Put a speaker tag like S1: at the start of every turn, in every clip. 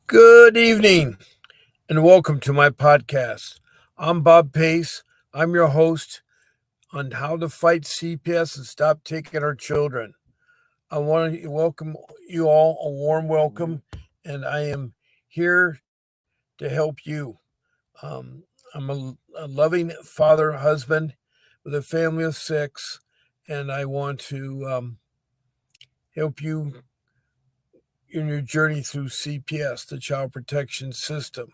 S1: Good evening and welcome to my podcast. I'm Bob Pace. I'm your host on how to fight CPS and stop taking our children. I want to welcome you all, a warm welcome, and I am here to help you. I'm a loving father, husband with a family of six, and I want to help you in your journey through CPS, the Child Protection System.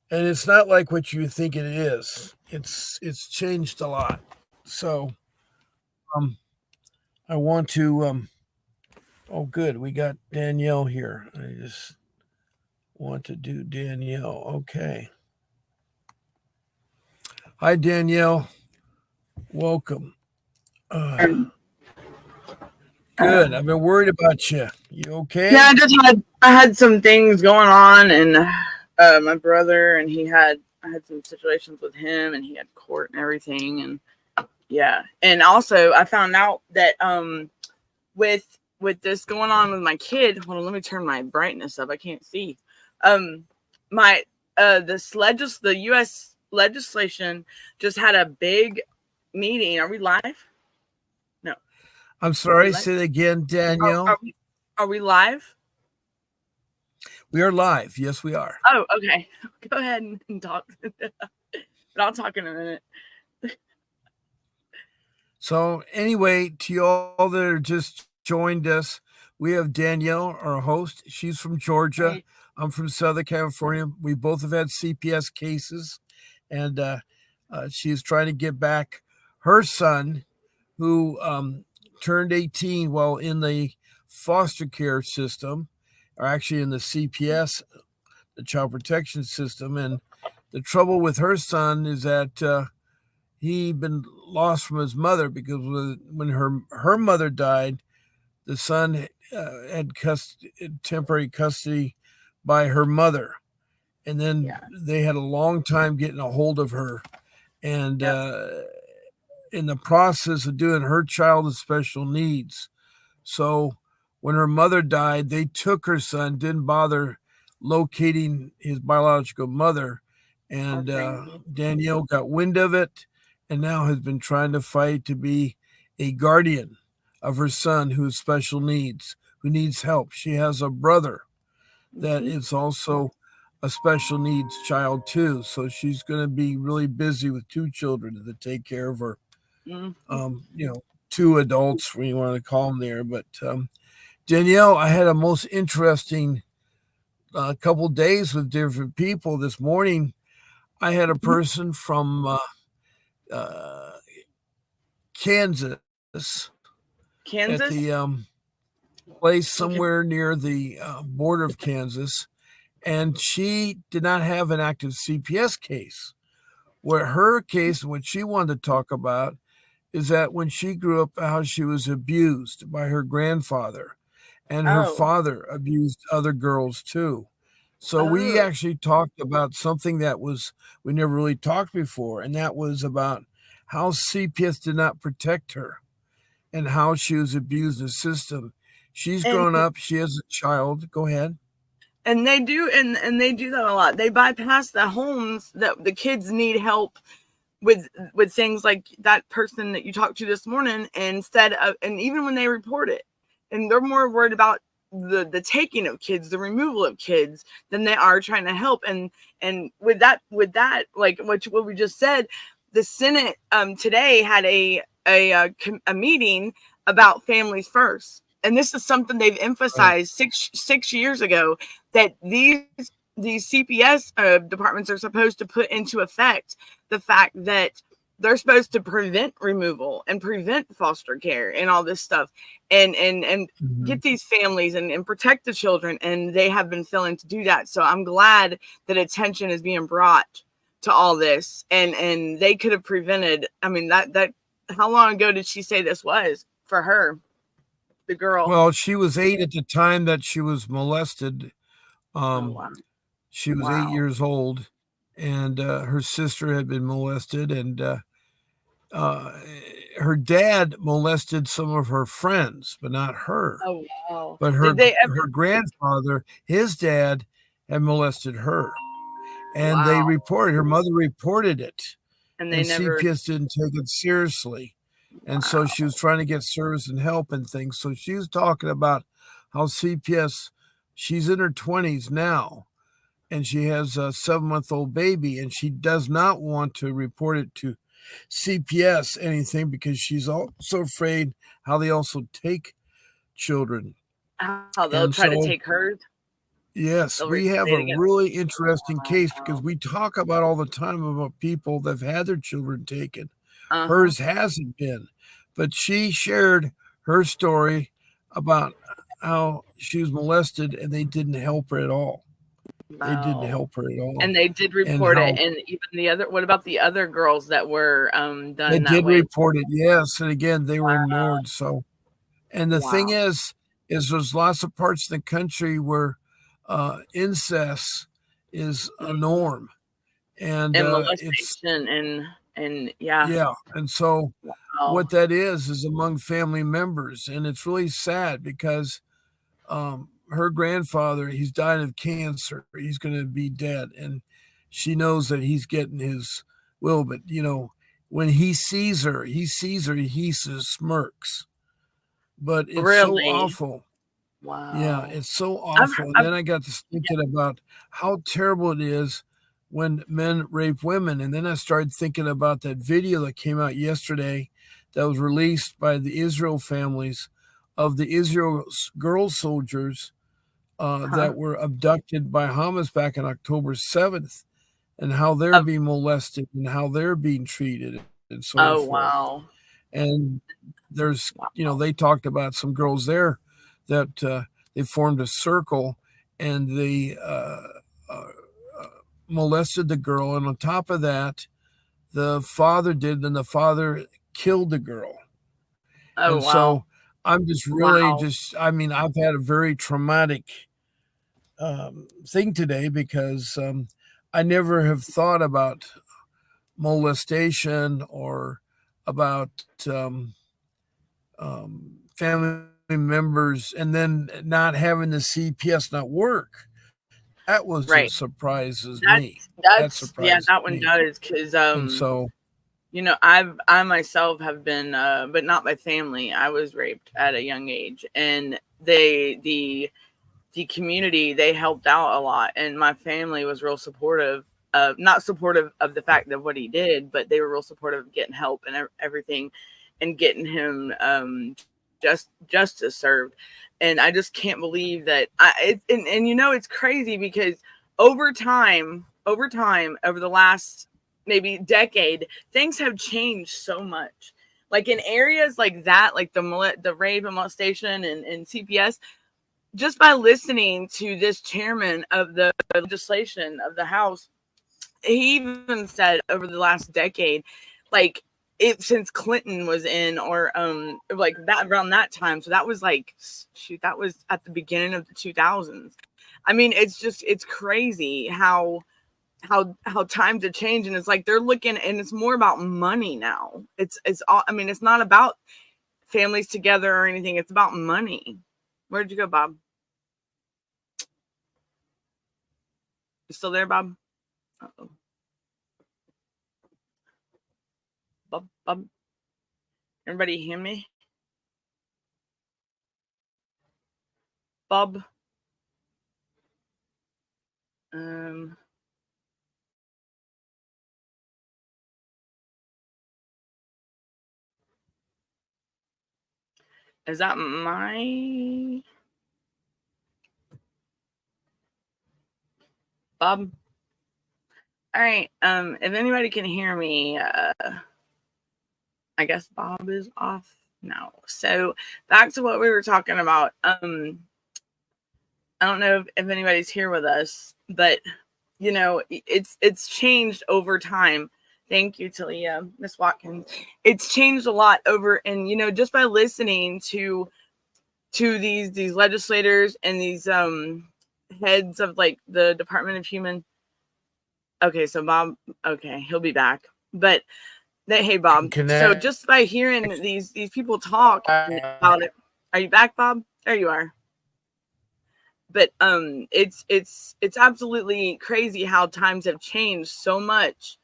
S1: And it's not like what you think it is. It's changed a lot. So um, I want to. Oh, good. We got Danielle here. I just want to do Danielle. Okay. Hi, Danielle. Welcome. Uh,
S2: Um,
S1: Good. I've been worried about you. You
S2: yeah,
S1: okay?
S2: I had some things going on, and my brother and I had some situations with him, and he had court and everything, and yeah, and also I found out that with this going on with my kid. Hold on, let me turn my brightness up. I can't see. Um, my the U.S. legislation just had a big meeting. Are we live? No,
S1: I'm
S2: are we
S1: sorry.
S2: live?
S1: Say it again,
S2: Are,
S1: Danielle.
S2: are we are we live?
S1: We are live. Yes, we are.
S2: Oh, okay. Go ahead and talk. But I'll talk in a minute.
S1: So, anyway, to you all that are just joined us, we have Danielle, our host. She's from Georgia.
S2: Hey.
S1: I'm from Southern California. We both have had CPS cases, and she's trying to get back her son, who turned 18 while in the foster care system, or actually in the CPS, the Child Protection System. And the trouble with her son is that he'd been lost from his mother because when her mother died, the son had temporary custody by her mother, and then
S2: Yeah.
S1: they had a long time getting a hold of her. And
S2: Yep.
S1: in the process of doing her child with special needs, so when her mother died, they took her son, didn't bother locating his biological mother.
S2: Are
S1: And
S2: crazy.
S1: Danielle got wind of it and now has been trying to fight to be a guardian of her son who has special needs, who needs help. She has a brother that
S2: Hmm.
S1: is also a special needs child, too. So she's going to be really busy with two children to take care of her.
S2: Hmm.
S1: You know, two adults, when you want to call them there. But Danielle, I had a most interesting couple days with different people. This morning, I had a person from uh, Kansas at the
S2: Kansas.
S1: place somewhere
S2: Okay.
S1: near the border of Kansas, and she did not have an active CPS case. Where her case, what she wanted to talk about, is that when she grew up, how she was abused by her grandfather, and her
S2: Oh.
S1: father abused other girls too. So we
S2: Oh.
S1: actually talked about something that was we never really talked before, and that was about how CPS did not protect her and how she was abused in the system. She's
S2: And
S1: grown up. She has a child. Go ahead.
S2: and they do that a lot. They bypass the homes that the kids need help with things like that person that you talked to this morning, instead of, and even when they report it, and they're more worried about the taking of kids, the removal of kids, than they are trying to help. And with that, like what we just said, the Senate today had a meeting about families first, and this is something they've
S1: Right.
S2: emphasized six years ago, that these CPS departments are supposed to put into effect the fact that they're supposed to prevent removal and prevent foster care and all this stuff, and
S1: Mhm.
S2: get these families and protect the children, and they have been failing to do that. So I'm glad that attention is being brought to all this, and they could have prevented. I mean, that how long ago did she say this was for her, the girl?
S1: Well, she was 8 at the time that she was molested.
S2: Oh,
S1: Um,
S2: wow.
S1: she was 8
S2: Wow.
S1: years old, and her sister had been molested, and uh, her dad molested some of her friends, but not her.
S2: Oh wow.
S1: But
S2: Did they ever?
S1: her grandfather, his dad, had molested her, and they
S2: Wow.
S1: reported her mother reported it,
S2: And they
S1: and
S2: never.
S1: CPS didn't take it seriously. And so she
S2: Wow.
S1: was trying to get service and help and things. So she was talking about how CPS, she's in her 20s now, and she has a 7-month-old baby, and she does not want to report it to CPS anything because she's also afraid how they also take children.
S2: How they'll
S1: And
S2: try to
S1: so,
S2: take hers.
S1: yes,
S2: They'll
S1: we have
S2: retaliate
S1: a
S2: against.
S1: really interesting case because
S2: Wow.
S1: we talk about all the time about people that have had their children taken.
S2: Uh-huh.
S1: Hers hasn't been, but she shared her story about how she was molested and they didn't help her at all. They didn't
S2: Wow.
S1: help her at all.
S2: And they did
S1: And
S2: report it.
S1: how
S2: And even the other, what about the other girls that were
S1: they
S2: done that
S1: did
S2: way?
S1: report it, yes. And again, they were
S2: Wow.
S1: ignored. So, and the thing
S2: Wow.
S1: is there's lots of parts of the country where incest is a
S2: Mhm.
S1: norm, and
S2: And
S1: it's
S2: molestation and yeah.
S1: yeah, and so
S2: Wow.
S1: what that is among family members, and it's really sad because her grandfather, he's dying of cancer. He's going to be dead, and she knows that he's getting his will. But when he says smirks. But it's so
S2: Really?
S1: awful. Yeah,
S2: Wow.
S1: it's so awful. And
S2: I've
S1: then I got to
S2: yeah.
S1: thinking about how terrible it is when men rape women. And then I started thinking about that video that came out yesterday that was released by the Israel families of the Israel girl soldiers
S2: Huh?
S1: that were abducted by Hamas back on October 7th, and how they're
S2: Oh,
S1: being molested and how they're being treated and so
S2: oh
S1: forth.
S2: wow.
S1: And there's,
S2: Wow.
S1: they talked about some girls there that they formed a circle and they uh, uh, molested the girl. And on top of that, the father did, and the father killed the girl.
S2: Oh
S1: And
S2: wow.
S1: so I'm just really
S2: Wow.
S1: just, I mean, I've had a very traumatic thing today because I never have thought about molestation or about family members and then not having the CPS not work. That was what
S2: Right.
S1: surprises me. That
S2: That's yeah,
S1: surprises
S2: that one
S1: me.
S2: does because
S1: And so,
S2: I myself have been but not my family. I was raped at a young age, and the community, they helped out a lot, and my family was real supportive of, not supportive of the fact of what he did, but they were real supportive of getting help and everything, and getting him justice served. And I just can't believe that and it's crazy because over the last maybe decade, things have changed so much. Like in areas like that, like the rape and molestation and CPS, just by listening to this chairman of the legislation of the House, he even said over the last decade, like it since Clinton was in, or like that around that time. So that was like shoot, that was at the beginning of the 2000s. I mean, it's crazy how times have changed, and it's like they're looking, and it's more about money now. It's all, I mean, it's not about families together or anything. It's about money. Where'd you go, Bob? You still there, Bob? Uh-oh. Bob. Everybody hear me? Bob. Um, is that my Bob? All right. If anybody can hear me, I guess Bob is off now. So back to what we were talking about. I don't know if anybody's here with us, but it's changed over time. Thank you, Talia, Miss Watkins. It's changed a lot over, and just by listening to these legislators and these heads of like the Department of Human. Okay, so Bob, okay, he'll be back. But Hey, Bob. So just by hearing these people talk about it, are you back, Bob? There you are. But it's absolutely crazy how times have changed so much.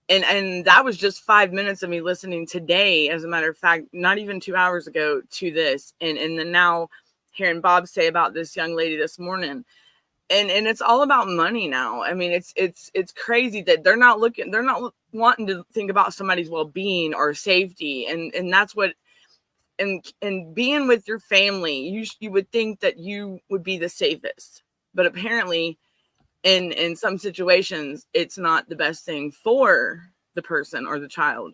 S2: And that was just 5 minutes of me listening today, as a matter of fact, not even 2 hours ago, to this. And then now hearing Bob say about this young lady this morning. And it's all about money now. I mean, it's crazy that they're not wanting to think about somebody's well-being or safety. And that's what, and being with your family, you would think that you would be the safest, but apparently in some situations it's not the best thing for the person or the child.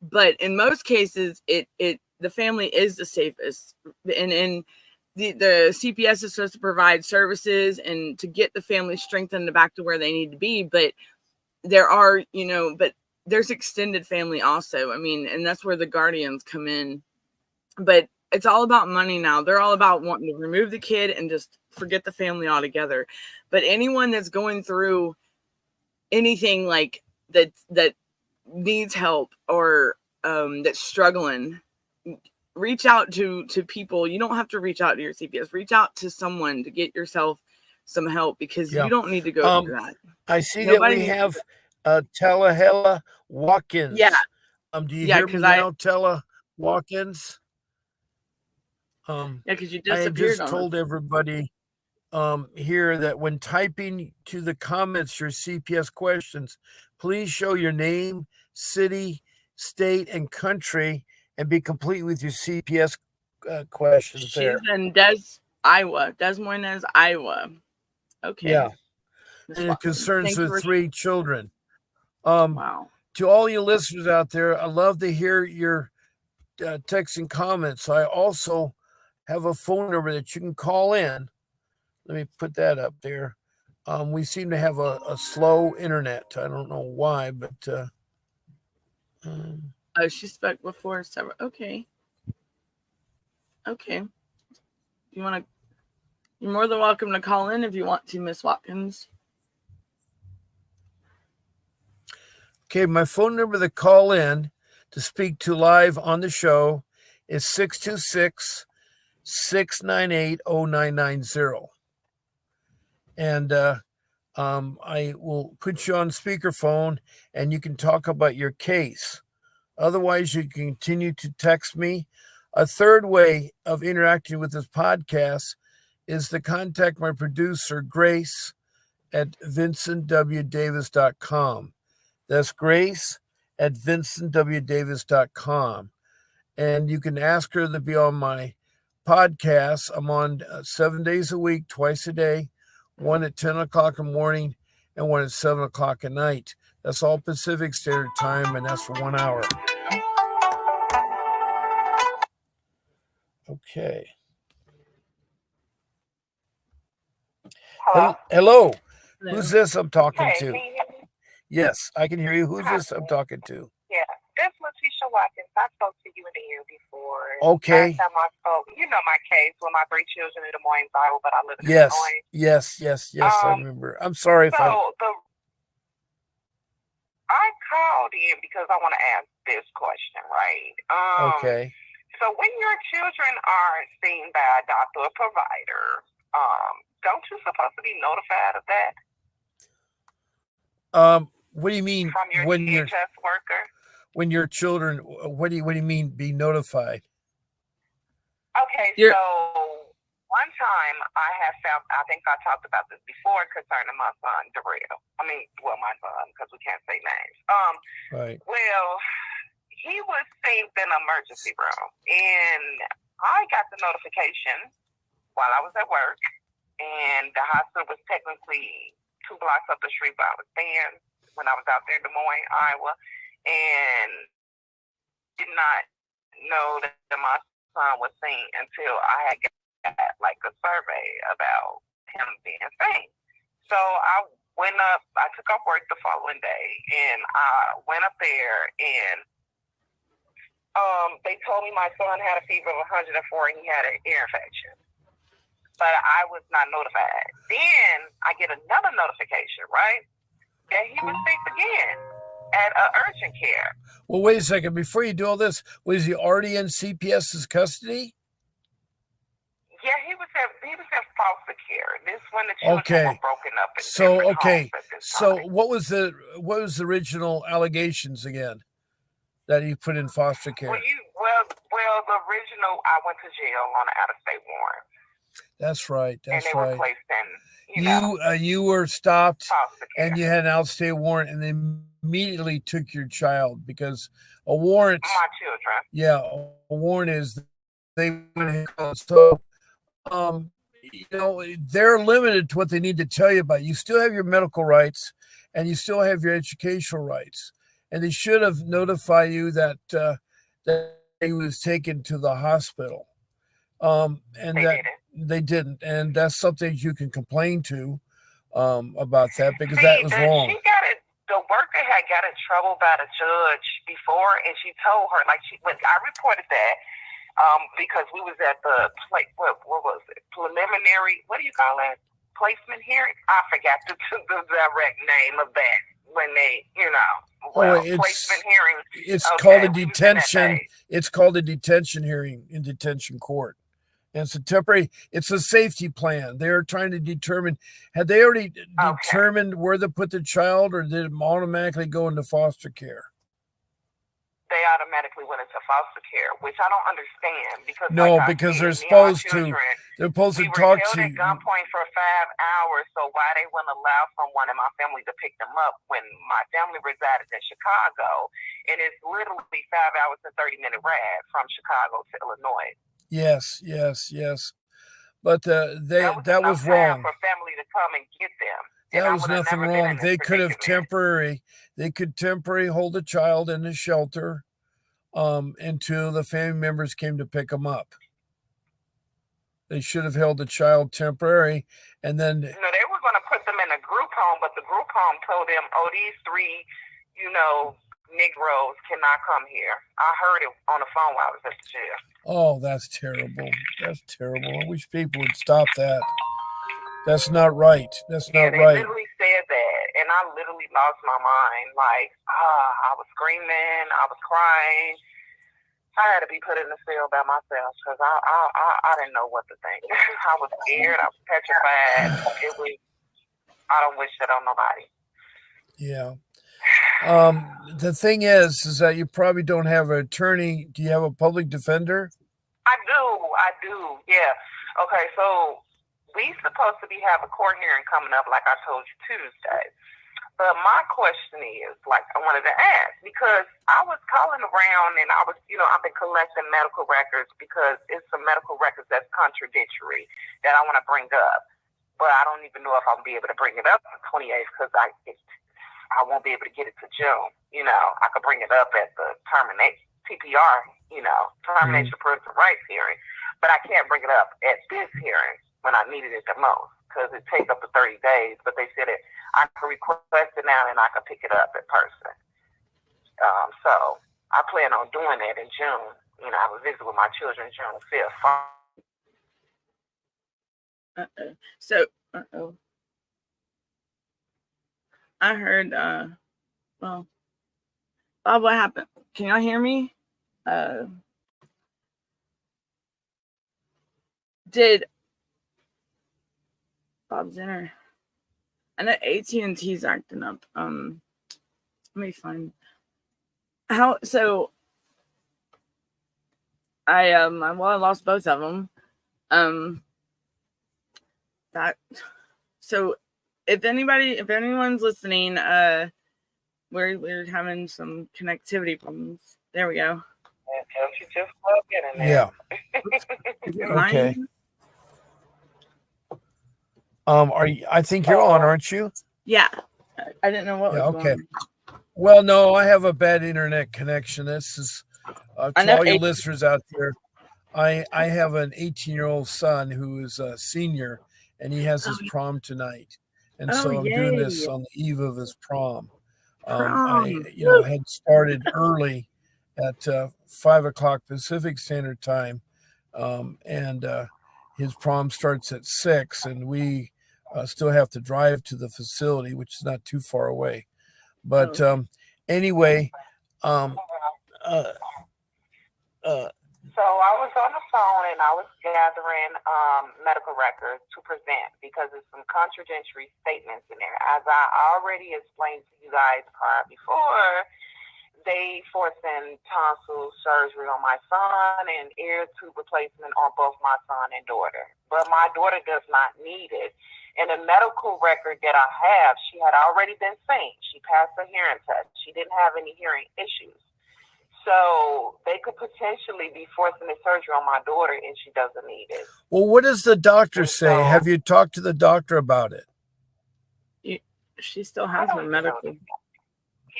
S2: But in most cases, the family is the safest. And the CPS is supposed to provide services and to get the family strengthened back to where they need to be. But but there's extended family also. I mean, and that's where the guardians come in. But it's all about money now. They're all about wanting to remove the kid and just forget the family altogether. But anyone that's going through anything like that needs help, or that's struggling, reach out to people. You don't have to reach out to your CPS. Reach out to someone to get yourself some help, because you don't need to go through that.
S1: I see that we have Telehella Watkins.
S2: Yeah.
S1: Do you hear me now, Tella Watkins?
S2: Because you
S1: I
S2: disappeared.
S1: had just told everybody here that when typing to the comments your CPS questions, please show your name, city, state, and country, and be complete with your CPS questions.
S2: She's in Iowa, Des Moines, Iowa. Okay.
S1: Yeah. And it concerns the 3 children.
S2: Wow.
S1: To all you listeners out there, I love to hear your texts and comments. I also have a phone number that you can call in. Let me put that up there. We seem to have a slow internet. I don't know why, but
S2: she spoke before several. Okay. You're more than welcome to call in if you want to, Miss Watkins.
S1: Okay, my phone number to call in to speak to live on the show is 626-698-0990. And I will put you on speakerphone and you can talk about your case. Otherwise, you can continue to text me. A third way of interacting with this podcast is to contact my producer, Grace, at vincentwdavis.com. That's Grace at vincentwdavis.com. And you can ask her to be on my podcast. I'm on 7 days a week, twice a day, one at 10 o'clock in the morning and one at 7 o'clock at night. That's all Pacific Standard Time, and that's for 1 hour. Okay. Hello. Who's this I'm talking to? Yes, I can hear you. Who's this I'm talking to?
S3: Yeah, that's Letitia Watkins. I spoke to you in the year before.
S1: Okay.
S3: Last time I spoke, you know my case with my 3 children in Des Moines, Iowa, but I live in Des Moines.
S1: Yes, I remember. I'm sorry if I
S3: called in because I want to ask this question, right?
S1: Okay.
S3: So when your children are seen by a doctor or provider, don't you supposed to be notified of that?
S1: What do you mean
S3: from your DHS worker?
S1: When your children, what do you mean be notified?
S3: Okay, so one time I have found, I think I talked about this before concerning my son, Darrell. My son, because we can't say names.
S1: Right.
S3: Well, he was seen in an emergency room, and I got the notification while I was at work, and the hospital was technically 2 blocks up the street where I was staying when I was out there in Des Moines, Iowa, and did not know that my son was seen until I had got like a survey about him being seen. So I went up, I took off work the following day, and I went up there, and they told me my son had a fever of 104 and he had an ear infection. But I was not notified. Then I get another notification, right? That he was sick again. at urgent care.
S1: Well, wait a second. Before you do all this, was he already in CPS's custody?
S3: Yeah, he was in foster care. This when the children were broken up in
S1: So
S3: different
S1: okay.
S3: homes at this
S1: So
S3: time.
S1: what was the original allegations again that he put in foster care?
S3: Well, the original, I went to jail on an out-of-state warrant.
S1: That's right.
S3: And they were placed in,
S1: you were stopped
S3: foster care.
S1: and you had an out-of-state warrant, and they immediately took your child because a warrant.
S3: My children.
S1: Yeah, a warrant is they went ahead. So, they're limited to what they need to tell you about. You still have your medical rights, and you still have your educational rights, and they should have notified you that he was taken to the hospital. And they didn't, and that's something you can complain to about that because that was wrong.
S3: The worker had got in trouble by the judge before, and she told her, I reported that because we was at the what was it? Preliminary, what do you call it? Placement hearing? I forgot the direct name of that when they, placement hearing.
S1: It's called a detention. It's called a detention hearing in detention court. And it's a safety plan. They're trying to determine, had they already determined where to put the child, or did it automatically go into foster care?
S3: They automatically went into foster care, which I don't understand because
S1: because they're supposed to. They're supposed to talk to you.
S3: We were held at gunpoint for 5 hours, so why they wouldn't allow someone in my family to pick them up when my family resided in Chicago, and it's literally 5 hours and 30-minute ride from Chicago to Illinois.
S1: Yes. But that was wrong.
S3: For family to come and get them.
S1: That was nothing wrong. They could have temporary hold a child in a shelter until the family members came to pick them up. They should have held the child temporary, and then
S3: they were going to put them in a group home, but the group home told them, these 3, Negroes cannot come here. I heard it on the phone while I was at the jail.
S1: Oh, that's terrible. That's terrible. I wish people would stop that. That's not right. That's not right.
S3: They literally said that, and I literally lost my mind. I was screaming. I was crying. I had to be put in the cell by myself because I didn't know what to think. I was scared. I was petrified. I don't wish that on nobody.
S1: Yeah. The thing is that you probably don't have an attorney. Do you have a public defender?
S3: I do. Yeah. Okay. So we supposed to have a court hearing coming up, like I told you, Tuesday. But my question is, I wanted to ask, because I was calling around and I was, I've been collecting medical records because it's some medical records that's contradictory that I want to bring up. But I don't even know if I'll be able to bring it up on the 28th because I won't be able to get it to June. I could bring it up at the TPR, termination of person rights hearing, but I can't bring it up at this hearing when I needed it the most because it takes up to 30 days. But they said I could request it now and I could pick it up in person. So I plan on doing that in June. I will visit with my children June 5th.
S2: I heard, Bob, what happened? Can y'all hear me? Did Bob's dinner? I know AT&T's acting up. Let me find how. So I lost both of them. If anyone's listening, we're having some connectivity problems. There we go.
S3: You just plug in there.
S1: Yeah. Okay. I think you're on, aren't you?
S2: Yeah. I didn't know what was going on.
S1: Well, no, I have a bad internet connection. This is to all your listeners out there. I have an 18-year-old son who is a senior, and he has his prom tonight. And so I'm doing this on the eve of his prom. I had started early at 5 o'clock Pacific Standard Time, and his prom starts at 6, and we still have to drive to the facility, which is not too far away. But Anyway, uh,
S3: So I was on the phone and I was gathering medical records to present because there's some contradictory statements in there. As I already explained to you guys before, they forcing tonsil surgery on my son and ear tube replacement on both my son and daughter. But my daughter does not need it. In the medical record that I have, she had already been seen. She passed a hearing test. She didn't have any hearing issues. So they could potentially be forcing the surgery on my daughter and she doesn't need it.
S1: well, what does the doctor say? Have you talked to the doctor about it?
S2: She still has her medical.
S3: He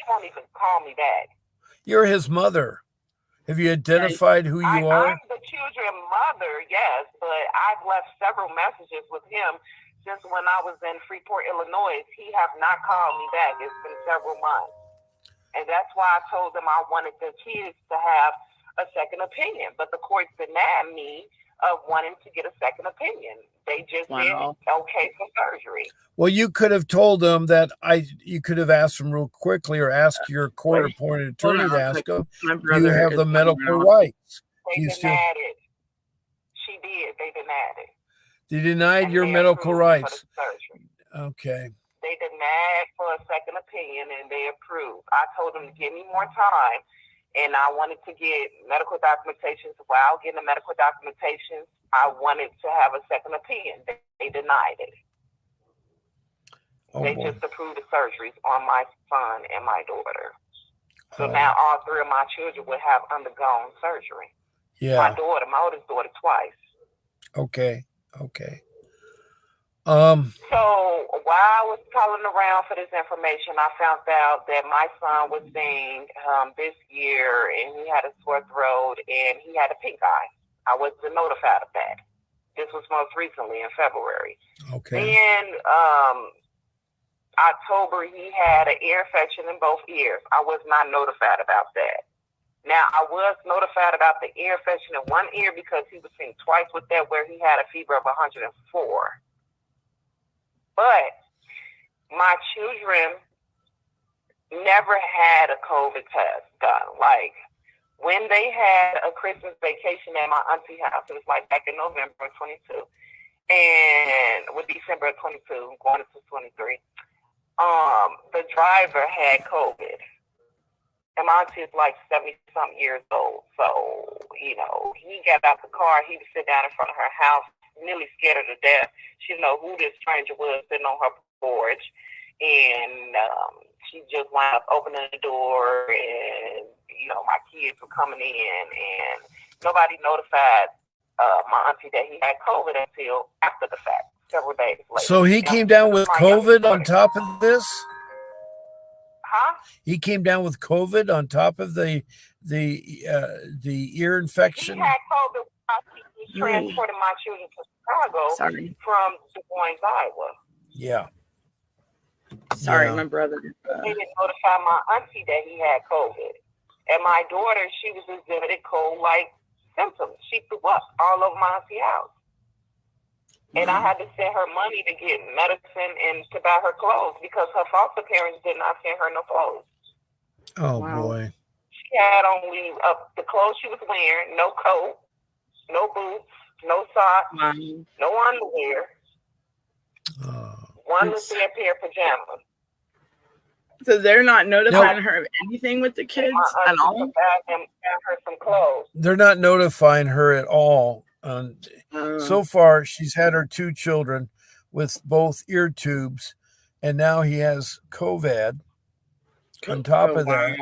S3: won't even call me back.
S1: You're his mother. Have you identified who you are?
S3: I'm the children's mother, yes, but I've left several messages with him since when I was in Freeport, Illinois. He have not called me back. It's been several months. And that's why I told them I wanted the kids to have a second opinion. But the courts denied me of wanting to get a second opinion. They just did okay for surgery.
S1: Well, you could have told them that you could have asked them real quickly or asked your court-appointed attorney to ask them, you have the medical rights.
S3: They denied it. She did. They denied it.
S1: They denied your medical rights. Okay.
S3: They denied for a second opinion and they approved. I told them to give me more time and I wanted to get medical documentation. So while getting the medical documentation, I wanted to have a second opinion. They denied it. They just approved the surgeries on my son and my daughter. So now all three of my children would have undergone surgery.
S1: Yeah.
S3: My oldest daughter twice.
S1: Okay.
S3: So while I was calling around for this information, I found out that my son was seen this year and he had a sore throat and he had a pink eye. I wasn't notified of that. This was most recently in February.
S1: Okay.
S3: And October, he had an ear infection in both ears. I was not notified about that. Now, I was notified about the ear infection in one ear because he was seen twice with that where he had a fever of 104. But my children never had a COVID test done. Like, when they had a Christmas vacation at my auntie house, it was like back in November of 22, and with December of 22, going into 23, the driver had COVID. And my auntie is like 70-something years old. So, you know, he got out the car. He would sit down in front of her house, nearly scared her to death. She didn't know who this stranger was sitting on her porch. And she just wound up opening the door. And, you know, my kids were coming in. And nobody notified my auntie that he had COVID until after the fact, several days later.
S1: So he came down with COVID on top of this?
S3: Huh?
S1: He came down with COVID on top of the ear infection.
S3: He had COVID. He transported my children to Chicago from Des Moines, Iowa.
S1: Yeah.
S2: Sorry, my brother.
S3: They didn't notify my auntie that he had COVID, and my daughter, she was exhibited cold-like symptoms. She threw up all over my auntie house. And I had to send her money to get medicine and to buy her clothes because her foster parents did not send her no clothes.
S1: Oh, boy.
S3: She had only the clothes she was wearing, no coat, no boots, no socks, no underwear, one little pair of pajamas.
S2: So they're not notifying her of anything with the kids at all?
S3: Buy her some clothes.
S1: They're not notifying her at all. So far, she's had her 2 children with both ear tubes, and now he has COVID on top of that.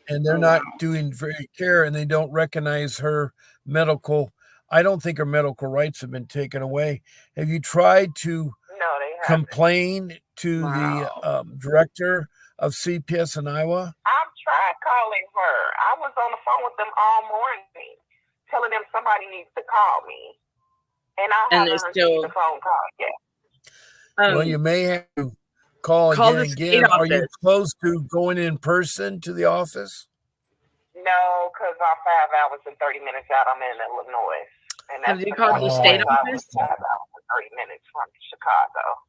S1: And they're not doing very care, and they don't recognize her medical. I don't think her medical rights have been taken away. Have you tried to complain to the director of CPS in Iowa?
S3: I've tried calling her. I was on the phone with them all morning, telling them somebody needs to call me. And I haven't received the phone call yet.
S1: Well, you may have to call again. Are you close to going in person to the office?
S3: No, because I'm 5 hours and 30 minutes out. I'm in Illinois. And
S2: have you called the state office?
S3: 5 hours and 30 minutes from Chicago.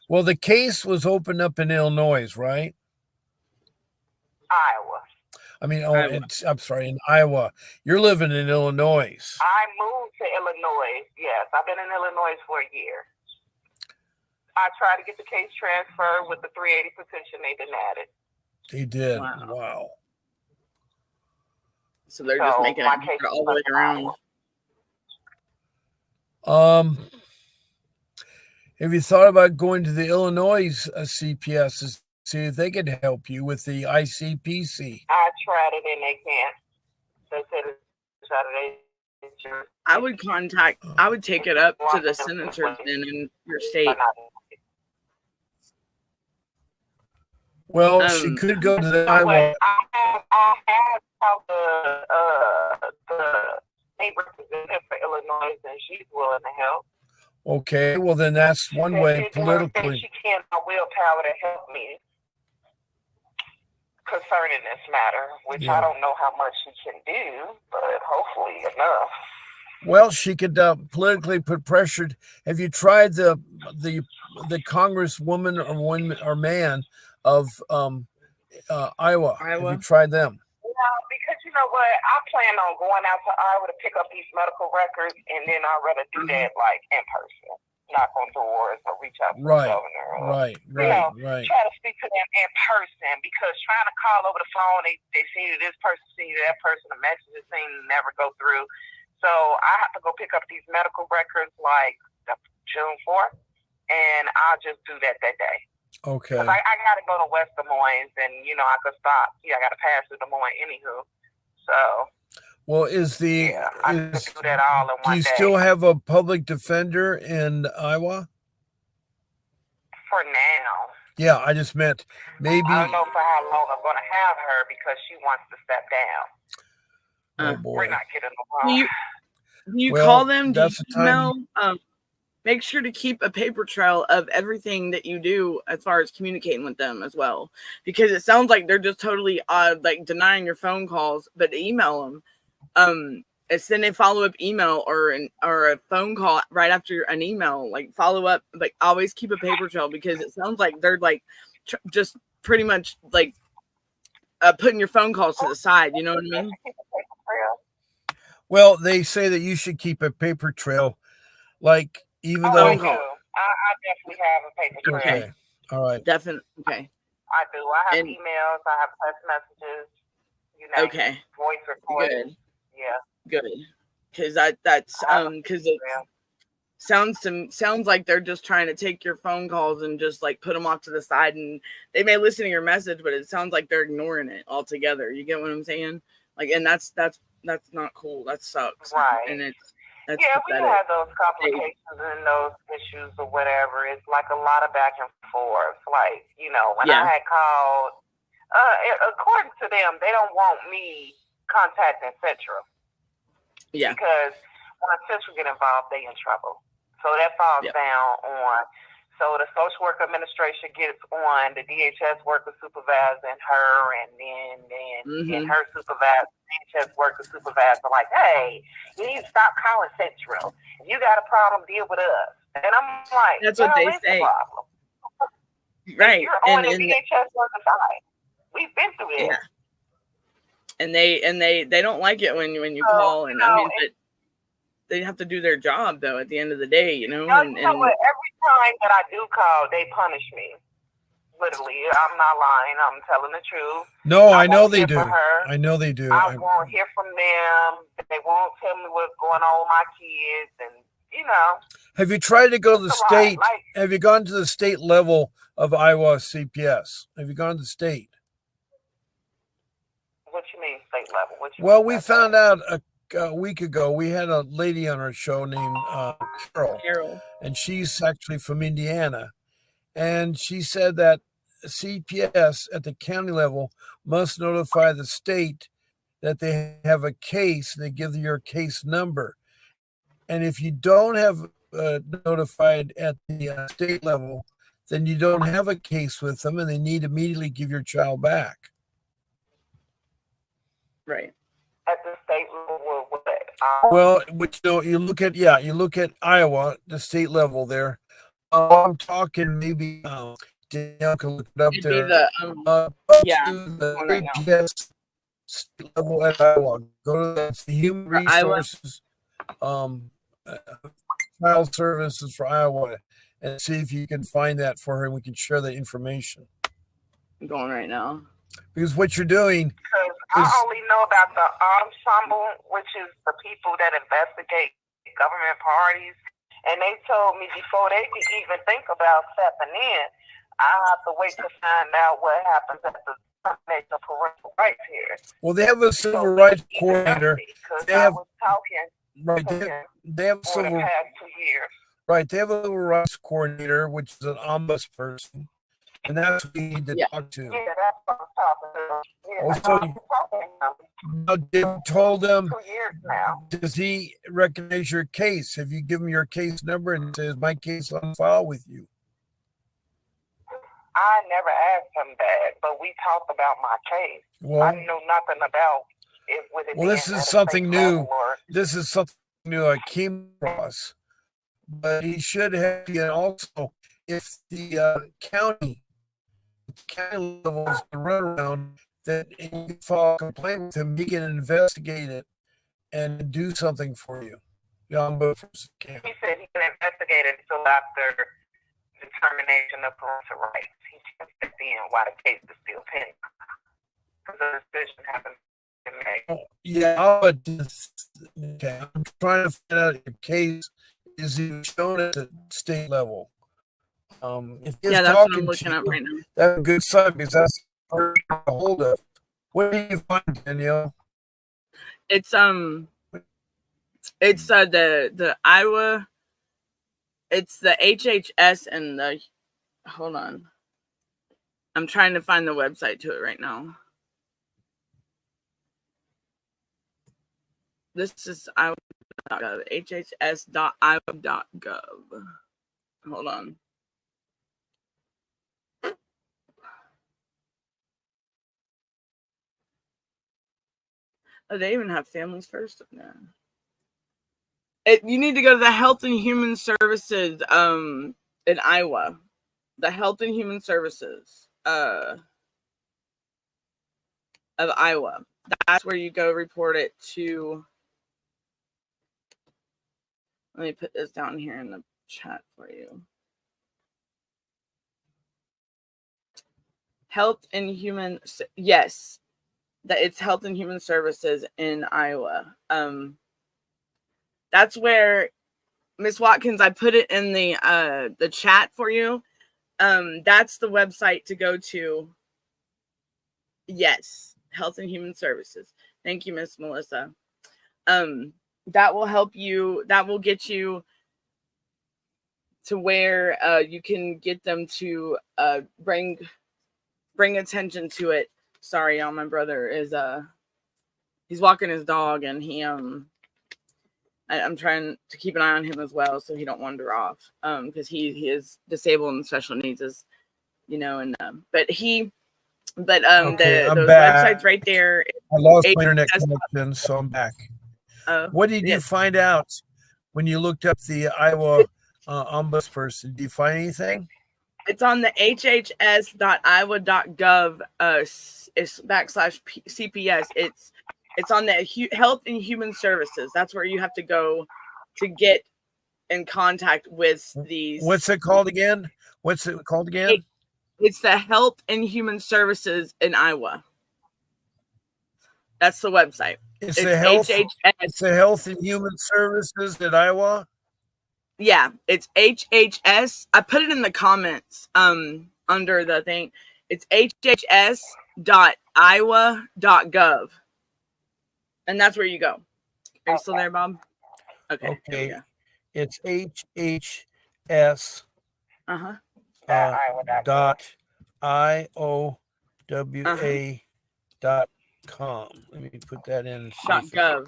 S1: Well, the case was opened up in Illinois, right?
S3: Iowa.
S1: I mean,
S2: Iowa.
S1: I'm sorry, in Iowa. You're living in Illinois.
S3: I moved to Illinois. Yes, I've been in Illinois for a year. I tried to get the case transferred with the 380 petition. They denied it.
S1: They did.
S2: Wow.
S1: Wow.
S2: So they're just making
S3: my
S2: it
S3: case
S2: all the way around.
S1: Have you thought about going to the Illinois CPS to see if they could help you with the ICPC?
S3: I tried it and they can't. They said it's Saturday.
S2: I would take it up to the senators in your state.
S1: Well, she could go to the Iowa.
S3: I have called the state representative for Illinois, and she's willing to help.
S1: Okay, well then that's one way politically.
S3: She can have willpower to help me concerning this matter, which I don't know how much she can do, but hopefully enough.
S1: Well, she could politically put pressure. Have you tried the congresswoman or man of Iowa? Have you tried them?
S3: No, because you know what? I plan on going out to Iowa to pick up these medical records, and then I'd rather do that like in person, knock on doors or reach out to the governor.
S1: Right.
S3: Try to speak to them in person, because trying to call over the phone, they see you this person, see you that person, the messages seem to never go through. So I have to go pick up these medical records like June 4th, and I'll just do that day.
S1: Okay.
S3: Because I got to go to West Des Moines, and, I could stop. I got to pass through Des Moines anywho. So.
S1: Well,
S3: I could do that all in one day.
S1: Do you still have a public defender in Iowa?
S3: For now.
S1: Yeah, I just meant maybe.
S3: I don't know for how long I'm going to have her, because she wants to step down.
S1: Oh boy.
S3: We're not getting along.
S2: Do you call them? Do you email? Make sure to keep a paper trail of everything that you do as far as communicating with them as well, because it sounds like they're just totally like denying your phone calls, but email them. Send a follow-up email or a phone call right after an email, like follow up, like always keep a paper trail, because it sounds like they're like just pretty much like putting your phone calls to the side. You know what I mean?
S1: Well, they say that you should keep a paper trail, like even though.
S3: I do. I definitely have a paper trail.
S1: Okay. All right.
S2: Definitely. Okay.
S3: I do. I have emails. I have text messages.
S2: Okay.
S3: Voice recordings.
S2: Good.
S3: Yeah.
S2: Good. Because that's because it sounds like they're just trying to take your phone calls and just like put them off to the side, and they may listen to your message, but it sounds like they're ignoring it altogether. You get what I'm saying? Like, and that's not cool. That sucks.
S3: Right.
S2: And
S3: we
S2: pathetic.
S3: have those complications and those issues or whatever. It's like a lot of back and forth. Like, when I had called, according to them, they don't want me contacting Central.
S2: Yeah.
S3: Because when Central get involved, they in trouble. So that falls down on. So the social work administration gets on the DHS worker supervisor and her, and then her supervisor, DHS worker supervisor, like, hey, you need to stop calling Central. If you got a problem, deal with us. And I'm like,
S2: that's what they say. Right.
S3: You're on the DHS worker side. We've been through this.
S2: Yeah. And they don't like it when you call, and I mean, but they have to do their job though at the end of the day,
S3: you know what? Every time that I do call, they punish me. Literally, I'm not lying. I'm telling the truth.
S1: No, I know they do. I know they do.
S3: I won't hear from them. They won't tell me what's going on with my kids, and
S1: Have you tried to go to the state? Have you gone to the state level of Iowa CPS? Have you gone to the state?
S3: What you mean state level?
S1: Well, we found out a week ago. We had a lady on our show named Carol, and she's actually from Indiana, and she said that CPS at the county level must notify the state that they have a case, and they give you your case number. And if you don't have notified at the state level, then you don't have a case with them, and they need to immediately give your child back.
S2: Right.
S3: At the state level,
S1: well, you look at Iowa, the state level there. I'm talking maybe Danielle can look it up
S2: It'd be
S1: there.
S2: the
S1: Go
S2: yeah,
S1: to the
S2: one right now.
S1: CPS state level at Iowa. Go to that's the Human
S2: For Iowa.
S1: Resources Child Services for Iowa, and see if you can find that for her, and we can share the information.
S2: I'm going right now.
S1: Because what you're doing
S3: Because
S1: is
S3: I only know about the ensemble, which is the people that investigate government parties. And they told me before they could even think about stepping in, I have to wait to find out what happens at the termination of parental rights here.
S1: well, they have a civil rights coordinator. They have right. They have a
S3: for the
S1: civil
S3: past 2 years.
S1: right. They have a civil rights coordinator, which is an ombudsperson, and that's who you need to talk to.
S3: Yeah, that's what I'm talking about. Yeah,
S1: you told them
S3: 2 years now.
S1: Does he recognize your case? Have you given him your case number and says my case on file with you?
S3: I never asked him that, but we talked about my case.
S1: Well,
S3: I know nothing about it.
S1: Well, this is something new. This is something new I came across. But he should have, and also, if the county level is the runaround, that you can file a complaint with him, he can investigate it and do something for you.
S3: He said he can investigate it until after determination of parental rights. He can't step in while the case is still pending. Because the decision hasn't been made.
S1: Yeah, okay. I'm trying to find out your case is even shown at the state level. If
S2: yeah, that's what I'm looking up right now.
S1: That's a good sign because that's hard to get a hold of. What do you find, Danielle?
S2: It's the Iowa. It's the HHS and the. Hold on. I'm trying to find the website to it right now. This is iowa.gov. hhs.iowa.gov. Hold on. Oh, they even have Families First up there. You need to go to the Health and Human Services in Iowa. The Health and Human Services of Iowa. That's where you go report it to. Let me put this down here in the chat for you. Health and Human, yes, that it's Health and Human Services in Iowa. That's where Miss Watkins, I put it in the chat for you. That's the website to go to. Yes, Health and Human Services. Thank you, Miss Melissa. That will help you. That will get you to where you can get them to bring attention to it. Sorry, y'all. My brother is he's walking his dog, and I'm trying to keep an eye on him as well, so he don't wander off. Because he is disabled and special needs, as you know, and but those websites right there.
S1: I lost my internet connection, so I'm back. What did you find out when you looked up the Iowa ombudsperson? Did you find anything?
S2: It's on the hhs.iowa.gov /CPS. It's on the Health and Human Services. That's where you have to go to get in contact with these.
S1: What's it called again? It's the
S2: Health and Human Services in Iowa. That's the website.
S1: It's the Health and Human Services in Iowa.
S2: Yeah, it's HHS. I put it in the comments under the thing. It's hhs.iowa.gov. And that's where you go. Are you still there, Bob? Okay.
S1: It's HHS .iowa.com. Let me put that in.
S2: .gov.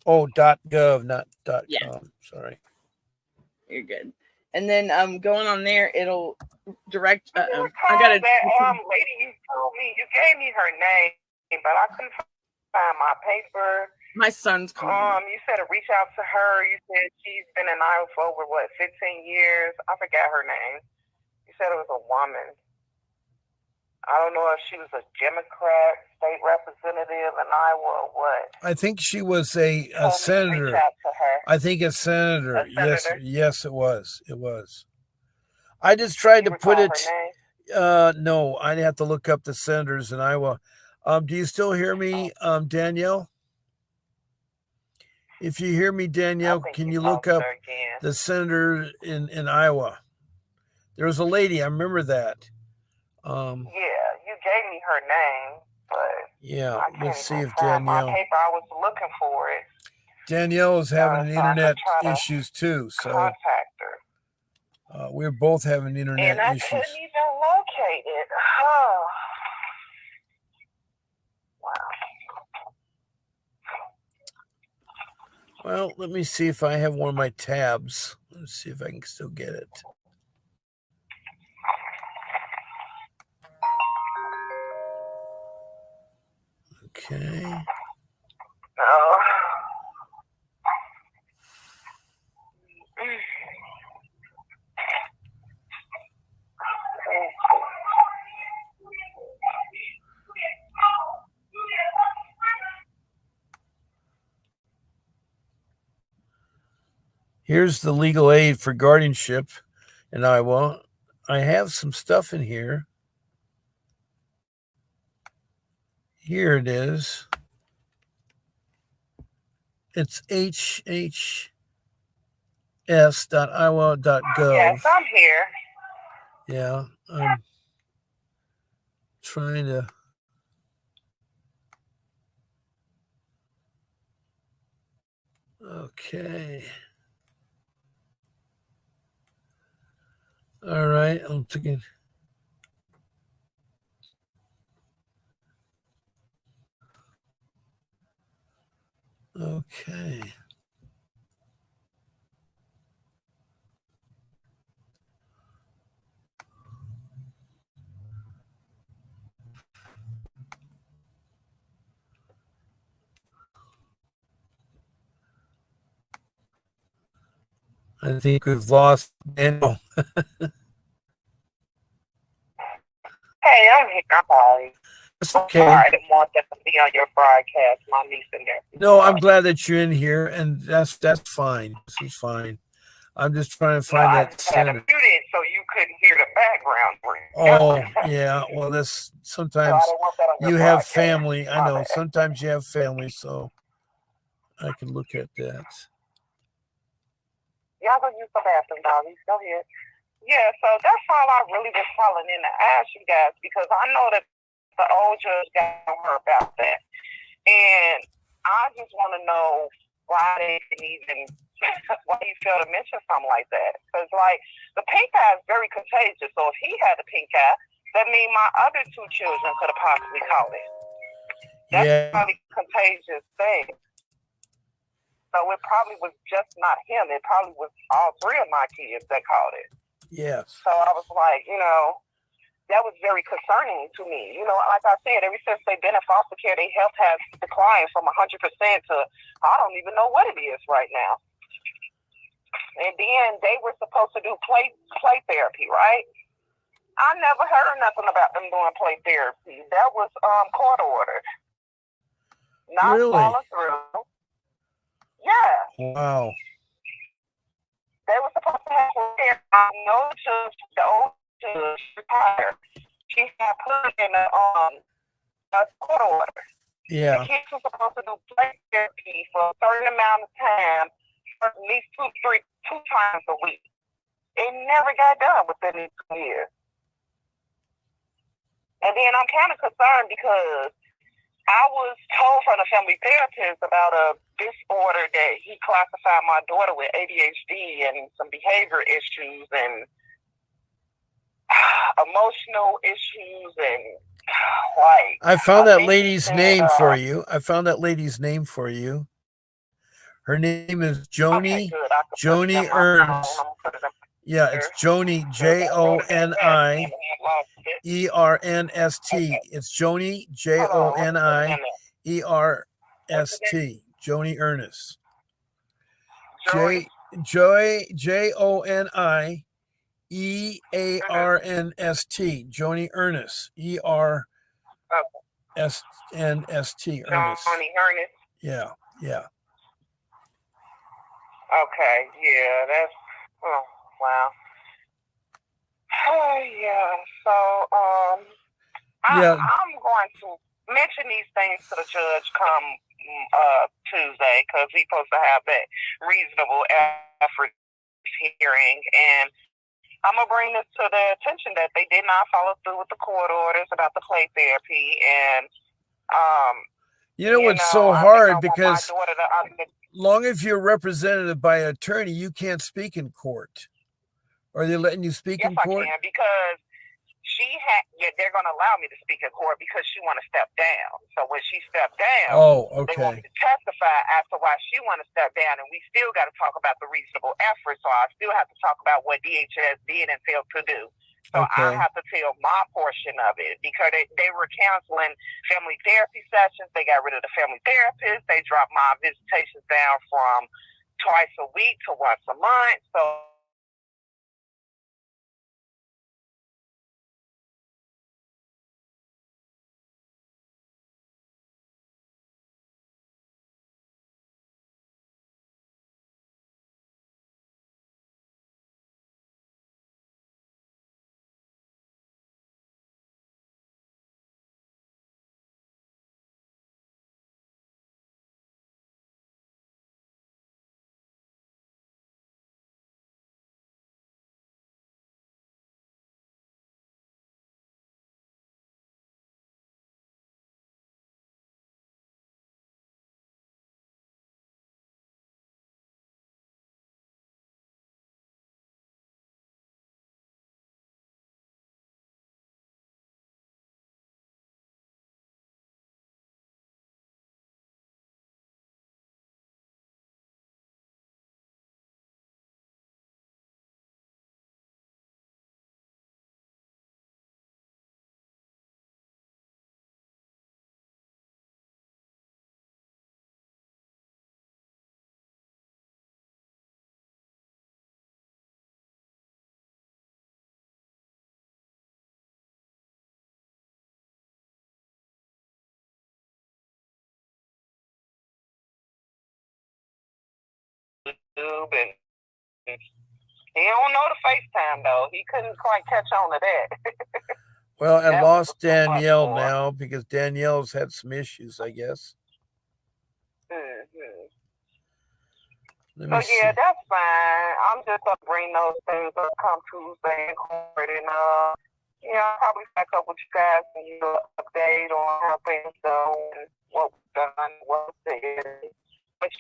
S1: Oh, .gov, not .com.
S2: Yeah.
S1: Sorry.
S2: You're good. And then going on there, it'll direct.
S3: I got that lady you told me. You gave me her name, but I couldn't find my paper.
S2: My son's calling.
S3: You said to reach out to her. You said she's been in Iowa for over 15 years. I forgot her name. You said it was a woman. I don't know if she was a Democrat state representative in Iowa or what.
S1: I think she was a senator.
S3: Reach out to her.
S1: I think a senator.
S3: A senator?
S1: Yes, it was. It was. I just tried to put it. No, I'd have to look up the senators in Iowa. Do you still hear me, Danielle? If you hear me, Danielle, can you look up the senator in Iowa? There was a lady. I remember that.
S3: Yeah, you gave me her name, but
S1: yeah, let's see if
S3: Danielle. My
S1: Danielle.
S3: paper, I was looking for it.
S1: Danielle is having
S3: so
S1: internet issues too, so
S3: contact her.
S1: We're both having internet
S3: and I
S1: issues.
S3: couldn't even locate it. Oh. Wow.
S1: Well, let me see if I have one of my tabs. Let's see if I can still get it. Okay.
S3: Oh.
S1: Here's the legal aid for guardianship in Iowa. I have some stuff in here. Here it is. It's hhs.iowa.gov.
S3: Yes, I'm here.
S1: Yeah, I'm trying to. Okay. All right, I'm thinking. Okay. I think we've lost Daniel.
S3: Hey, I'm here. I'm sorry.
S1: It's okay.
S3: I didn't want that to be on your broadcast, my niece and nephew.
S1: No, I'm glad that you're in here, and that's fine. This is fine. I'm just trying to find that
S3: senator. I muted so you couldn't hear the background.
S1: Oh, yeah. Well, this sometimes you have family. I know. Sometimes you have family, so I can look at that.
S3: Y'all gonna use the bathroom, doggies. Go ahead. Yeah, so that's all I really was calling in to ask you guys, because I know that the old judge got on her about that. And I just want to know why they didn't even, why you failed to mention something like that. Because, like, the pink eye is very contagious. So if he had the pink eye, that means my other two children could have possibly caught it. That's probably a contagious thing. So it probably was just not him. It probably was all three of my kids that caught it.
S1: Yes.
S3: So I was like, that was very concerning to me. Like I said, ever since they've been in foster care, their health has declined from 100% to I don't even know what it is right now. And then they were supposed to do play therapy, right? I never heard nothing about them doing play therapy. That was court ordered. Not following through. Yeah.
S1: Wow.
S3: They were supposed to have care. I know the old judge retired. She had put in a court order.
S1: Yeah.
S3: The kids were supposed to do play therapy for a certain amount of time, for at least two times a week. It never got done within these 2 years. And then I'm kind of concerned because I was told from the family therapist about a disorder that he classified my daughter with ADHD and some behavior issues and emotional issues and like.
S1: I found that lady's name for you. Her name is Joni.
S3: Okay,
S1: Joni Ernst. Yeah, it's Joni, JoniErnst. It's Joni, JoniErnst. Joni Ernst. JoniErnst. EARNST, Joni Ernest. ERSNST, Ernest.
S3: Johnny Ernest.
S1: Yeah.
S3: Okay, yeah, that's, oh, wow. Oh, yeah, so,
S1: Yeah.
S3: I'm going to mention these things to the judge come Tuesday, because he's supposed to have that reasonable effort hearing, and I'm going to bring this to their attention that they did not follow through with the court orders about the play therapy, and,
S1: it's so hard because long as you're represented by an attorney, you can't speak in court. Are they letting you speak in court?
S3: Yes, I can, because they're going to allow me to speak in court because she want to step down. So when she stepped down, they want me to testify as to why she want to step down, and we still got to talk about the reasonable effort. So I still have to talk about what DHS did and failed to do. So I have to tell my portion of it, because they were canceling family therapy sessions. They got rid of the family therapist. They dropped my visitations down from twice a week to once a month. So YouTube, and he don't know the FaceTime though. He couldn't quite catch on to that.
S1: Well, I lost Danielle now because Danielle's had some issues, I guess.
S3: Mm-hmm.
S1: Let me see.
S3: Yeah, that's fine. I'm just gonna bring those things up come Tuesday in court, and I'll probably back up with you guys and you update on how things go and what we've done, what said, what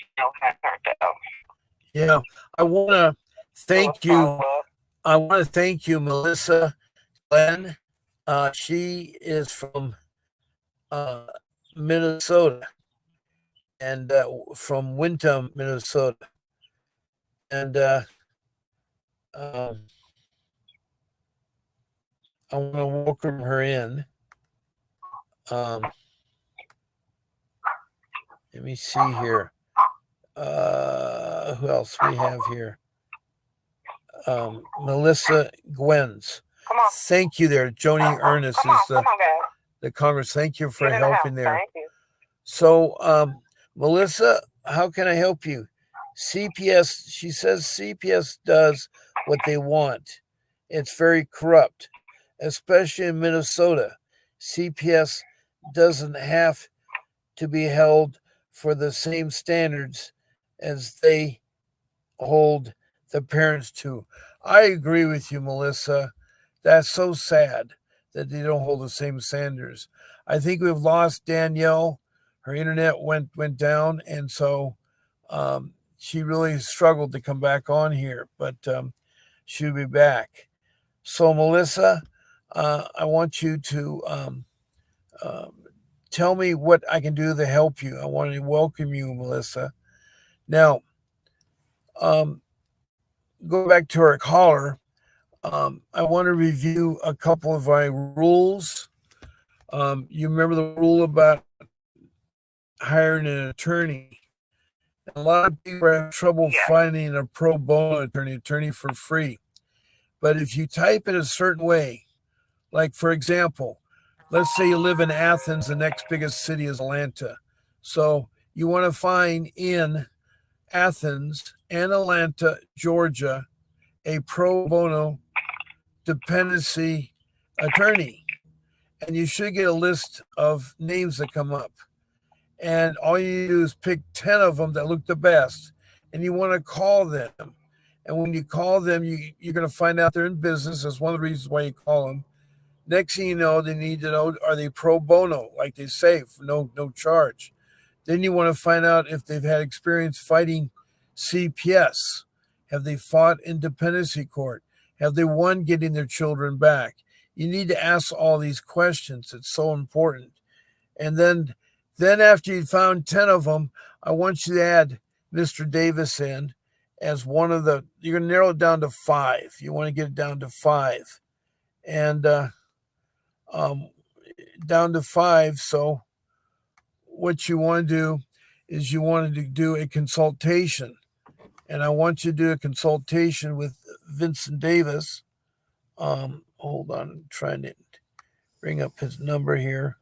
S3: has turned out.
S1: Yeah, I want to thank you. I want to thank you, Melissa Glenn. She is from Minnesota, and from Winton, Minnesota. And I want to welcome her in. Let me see here. Who else we have here? Melissa Gwens. Thank you there. Joni Ernest is the Congress. Thank you for helping there.
S3: Thank you.
S1: So, Melissa, how can I help you? CPS, she says CPS does what they want. It's very corrupt, especially in Minnesota. CPS doesn't have to be held for the same standards as they hold the parents to. I agree with you, Melissa. That's so sad that they don't hold the same standards. I think we've lost Danielle. Her internet went down, and so she really struggled to come back on here, but she'll be back. So, Melissa, I want you to tell me what I can do to help you. I want to welcome you, Melissa. Now, go back to our caller. I want to review a couple of my rules. You remember the rule about hiring an attorney? A lot of people have trouble finding a pro bono attorney for free. But if you type it a certain way, like for example, let's say you live in Athens, the next biggest city is Atlanta. So you want to find in Athens and Atlanta, Georgia, a pro bono dependency attorney. And you should get a list of names that come up. And all you do is pick 10 of them that look the best. And you want to call them. And when you call them, you're going to find out they're in business. That's one of the reasons why you call them. Next thing you know, they need to know, are they pro bono, like they say, for no charge. Then you want to find out if they've had experience fighting CPS. Have they fought in dependency court? Have they won getting their children back? You need to ask all these questions. It's so important. And then after you found 10 of them, I want you to add Mr. Davis in as one of the, you're going to narrow it down to 5. You want to get it down to 5. And down to 5. So what you want to do is you want to do a consultation. And I want you to do a consultation with Vincent Davis. Hold on, I'm trying to bring up his number here.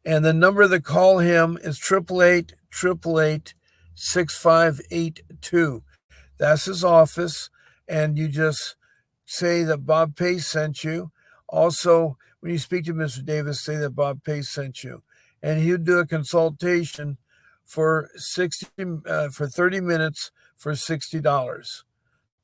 S1: And the number to call him is 888-888-6582. That's his office. And you just say that Bob Pace sent you. Also, when you speak to Mr. Davis, say that Bob Pace sent you. And he'll do a consultation for 30 minutes for $60.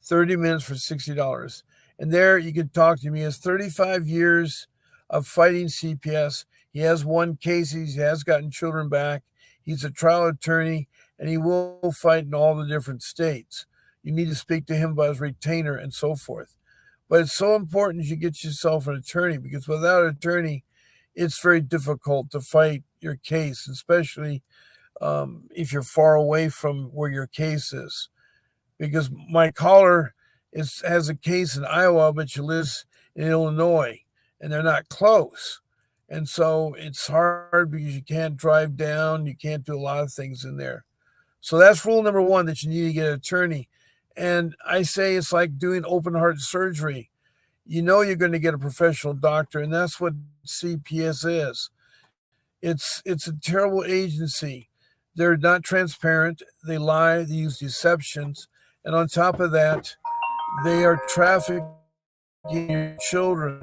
S1: 30 minutes for $60. And there you can talk to him. He has 35 years of fighting CPS. He has won cases. He has gotten children back. He's a trial attorney, and he will fight in all the different states. You need to speak to him about his retainer and so forth. But it's so important you get yourself an attorney, because without an attorney, it's very difficult to fight your case, especially if you're far away from where your case is. Because my caller has a case in Iowa, but she lives in Illinois, and they're not close. And so it's hard because you can't drive down. You can't do a lot of things in there. So that's rule number 1, that you need to get an attorney. And I say it's like doing open heart surgery. You know you're going to get a professional doctor, and that's what CPS is. It's a terrible agency. They're not transparent. They lie. They use deceptions. And on top of that, they are trafficking your children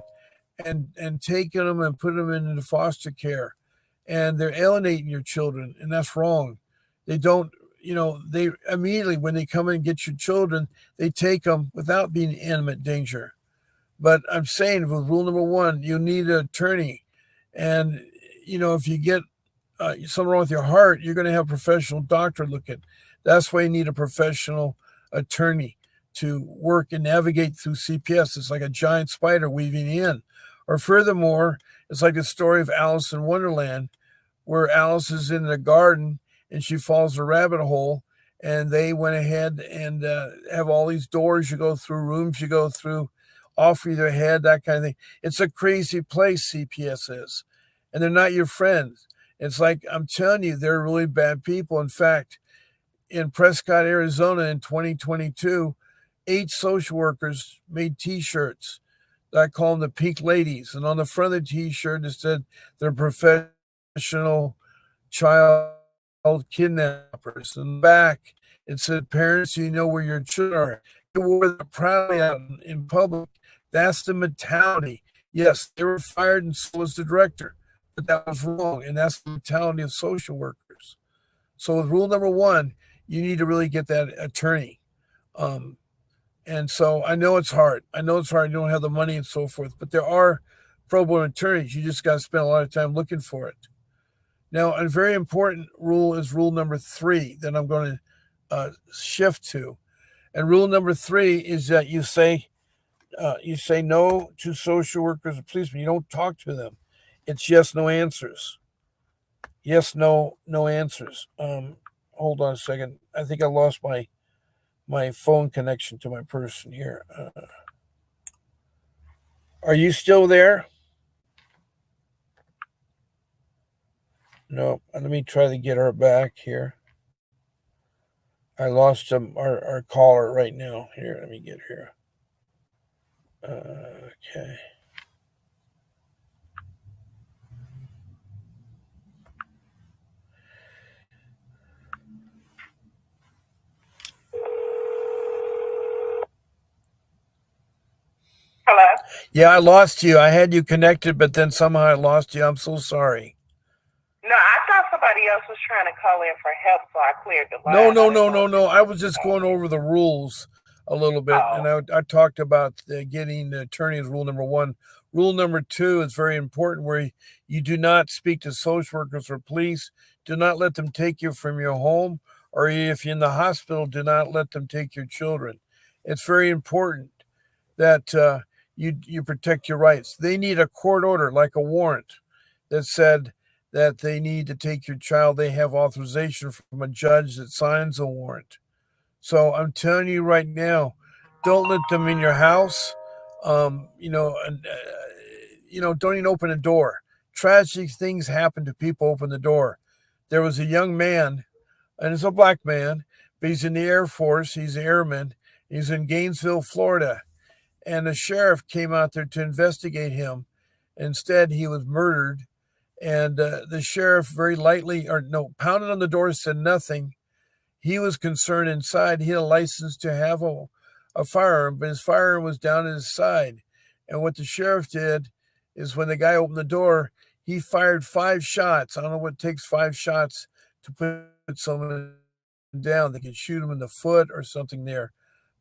S1: and taking them and putting them into foster care. And they're alienating your children, and that's wrong. They don't, they immediately, when they come in and get your children, they take them without being in imminent danger. But I'm saying with rule number 1, you need an attorney. And, if you get something wrong with your heart, you're going to have a professional doctor look at. That's why you need a professional attorney to work and navigate through CPS. It's like a giant spider weaving in. Or furthermore, it's like the story of Alice in Wonderland, where Alice is in the garden and she falls a rabbit hole, and they went ahead and have all these doors you go through, rooms you go through, off with your head, that kind of thing. It's a crazy place, CPS is. And they're not your friends. It's like, I'm telling you, they're really bad people. In fact, in Prescott, Arizona in 2022, 8 social workers made T-shirts. I call them the Pink Ladies. And on the front of the T-shirt, it said they're professional child kidnappers. In the back, it said, parents, you know where your children are. They wore them proudly out in public. That's the mentality. Yes, they were fired, and so was the director. But that was wrong. And that's the mentality of social workers. So with rule number 1, you need to really get that attorney. And so I know it's hard. You don't have the money and so forth, but there are pro bono attorneys. You just got to spend a lot of time looking for it. Now, a very important rule is rule number 3 that I'm going to shift to. And rule number 3 is that you say no to social workers or policemen. You don't talk to them. It's yes, no answers. Yes, no answers. Hold on a second. I think I lost my phone connection to my person here. Are you still there? No. Let me try to get her back here. I lost our caller right now. Here, let me get here. Okay.
S3: Hello?
S1: Yeah, I lost you. I had you connected, but then somehow I lost you. I'm so sorry.
S3: No, I thought somebody else was trying to call in for help, so I cleared the line.
S1: No. I was just going over the rules a little bit, and I talked about getting the attorney's rule number 1. Rule number 2 is very important, where you do not speak to social workers or police. Do not let them take you from your home, or if you're in the hospital, do not let them take your children. It's very important that you protect your rights. They need a court order, like a warrant, that said that they need to take your child. They have authorization from a judge that signs a warrant. So I'm telling you right now, don't let them in your house. Don't even open a door. Tragic things happen to people open the door. There was a young man, and it's a black man, but he's in the Air Force. He's an airman. He's in Gainesville, Florida, and the sheriff came out there to investigate him. Instead, he was murdered, and the sheriff very lightly, pounded on the door, said nothing. He was concerned inside. He had a license to have a firearm, but his firearm was down at his side. And what the sheriff did is, when the guy opened the door, he fired 5 shots. I don't know what it takes 5 shots to put someone down. They could shoot him in the foot or something there.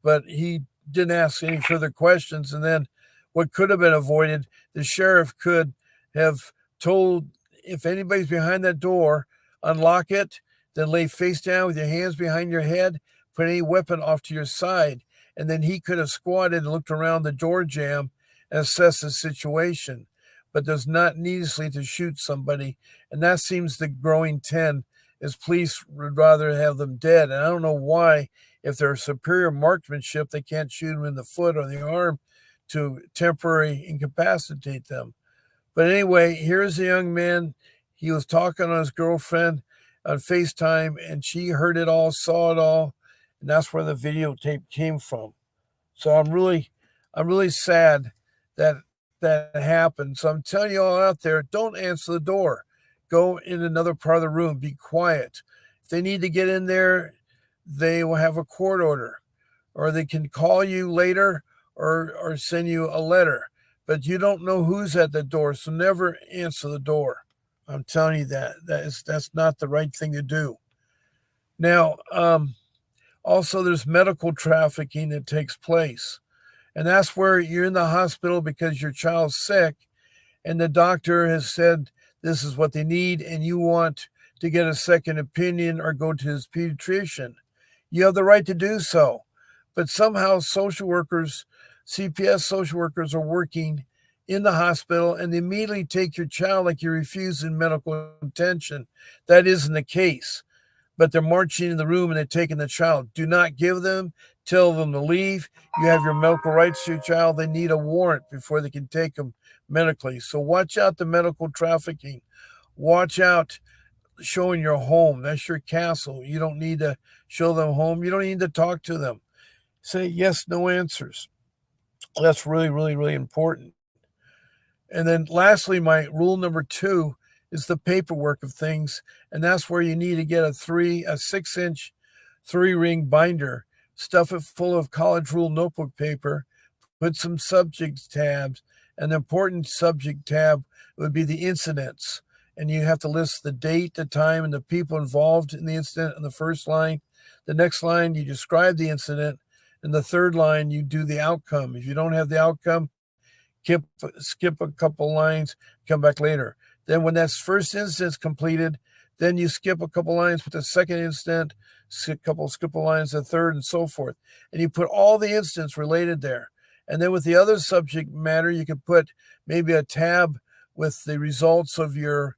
S1: But he didn't ask any further questions. And then what could have been avoided, the sheriff could have told, if anybody's behind that door, unlock it, then lay face down with your hands behind your head, put any weapon off to your side. And then he could have squatted and looked around the door jamb and assessed the situation. But there's not needlessly to shoot somebody. And that seems the growing trend, is police would rather have them dead. And I don't know why. If they're superior marksmanship, they can't shoot them in the foot or the arm to temporarily incapacitate them. But anyway, here's a young man. He was talking on his girlfriend on FaceTime, and she heard it all, saw it all, and that's where the videotape came from. So I'm really sad that happened. So I'm telling you all out there, don't answer the door. Go in another part of the room. Be quiet. If they need to get in there, they will have a court order, or they can call you later, or send you a letter. But you don't know who's at the door, so never answer the door. I'm telling you that's not the right thing to do. Now, also there's medical trafficking that takes place, and that's where you're in the hospital because your child's sick, and the doctor has said this is what they need, and you want to get a second opinion or go to his pediatrician. You have the right to do so. But somehow social workers, CPS social workers, are working in the hospital, and they immediately take your child like you're refusing medical attention. That isn't the case. But they're marching in the room and they're taking the child. Do not give them, tell them to leave. You have your medical rights to your child. They need a warrant before they can take them medically. So watch out the medical trafficking. Watch out showing your home. That's your castle. You don't need to show them home. You don't need to talk to them. Say yes, no answers. That's really, really, really important. And then lastly, my rule number 2 is the paperwork of things. And that's where you need to get a 6-inch 3-ring binder, stuff it full of college rule notebook paper, put some subject tabs. An important subject tab would be the incidents. And you have to list the date, the time, and the people involved in the incident in the first line. The next line, you describe the incident. And the third line, you do the outcome. If you don't have the outcome, skip a couple lines, come back later. Then when that first instance completed, then you skip a couple lines with the second incident, skip a lines, the third, and so forth. And you put all the incidents related there. And then with the other subject matter, you can put maybe a tab with the results of your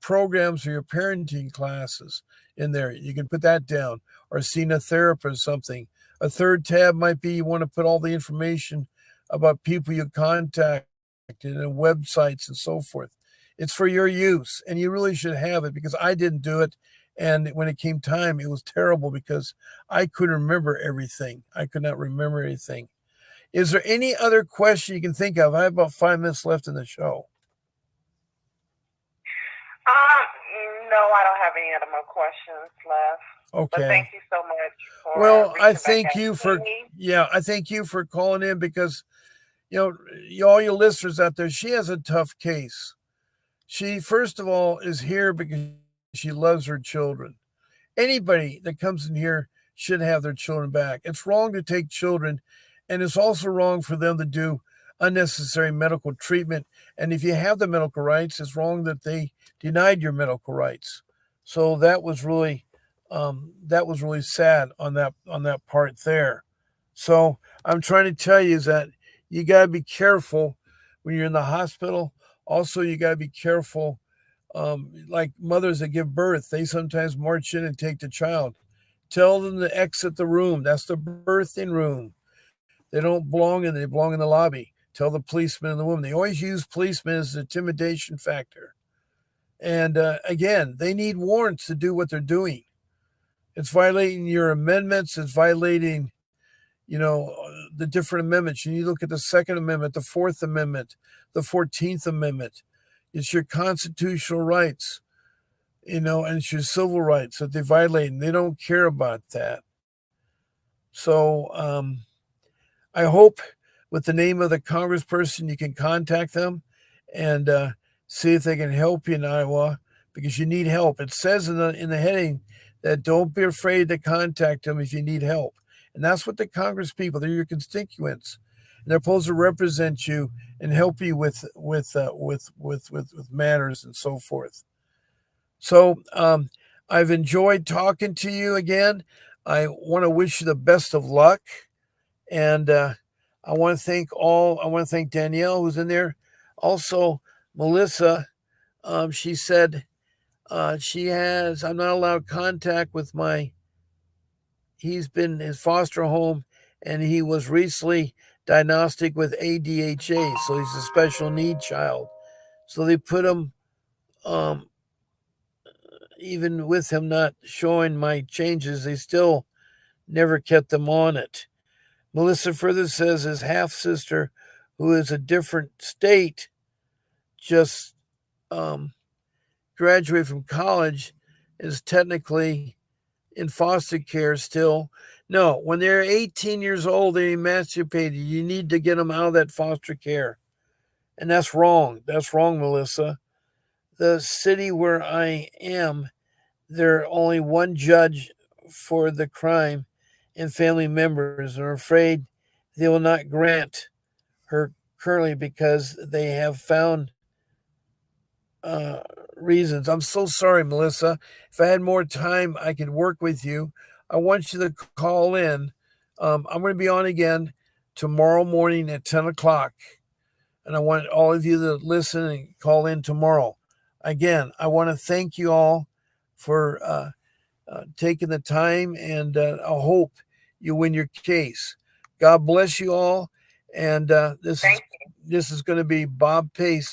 S1: programs or your parenting classes in there. You can put that down, or seeing a therapist or something. A third tab might be you want to put all the information about people you contacted and websites and so forth. It's for your use, and you really should have it, because I didn't do it, And when it came time, it was terrible because I couldn't remember everything. I could not remember anything. Is there any other question you can think of? I have about 5 minutes left in the show.
S3: No, I don't have any other more questions left.
S1: Okay.
S3: But thank you so much for
S1: well, I
S3: reaching
S1: thank
S3: back out
S1: you
S3: to
S1: for
S3: me.
S1: I thank you for calling in because all your listeners out there, she has a tough case. She first of all is here because she loves her children. Anybody that comes in here should have their children back. It's wrong to take children, and it's also wrong for them to do unnecessary medical treatment. And if you have the medical rights, it's wrong that they denied your medical rights. So that was really sad on that part there. So I'm trying to tell you is that you got to be careful when you're in the hospital. Also, you got to be careful like mothers that give birth, they sometimes march in and take the child. Tell them to exit the room. That's the birthing room. They don't belong in. They belong in the lobby. Tell the policeman in the room. They always use policemen as an intimidation factor. And again, they need warrants to do what they're doing. It's violating your amendments. It's violating, the different amendments. You need to look at the Second Amendment, the Fourth Amendment, the 14th Amendment. It's your constitutional rights, and it's your civil rights that they violate, and they don't care about that. So I hope with the name of the congressperson, you can contact them and see if they can help you in Iowa because you need help. It says in the heading that don't be afraid to contact them if you need help. And that's what the Congress people, they're your constituents. And they're supposed to represent you and help you with matters and so forth. So I've enjoyed talking to you again. I want to wish you the best of luck, and I want to thank Danielle who's in there. Also, Melissa, she said I'm not allowed contact with he's been in his foster home, and he was recently diagnosed with ADHD, so he's a special need child. So they put him, even with him not showing my changes, they still never kept them on it. Melissa further says his half sister, who is a different state, just graduated from college, is technically in foster care still. No, when they're 18 years old, they're emancipated. You need to get them out of that foster care. And that's wrong. That's wrong, Melissa. The city where I am, there are only one judge for the crime and family members. And I'm afraid they will not grant her currently because they have found reasons. I'm so sorry, Melissa. If I had more time, I could work with you. I want you to call in. I'm going to be on again tomorrow morning at 10 o'clock. And I want all of you to listen and call in tomorrow. Again, I want to thank you all for taking the time, and I hope you win your case. God bless you all. And this is going to be Bob Pace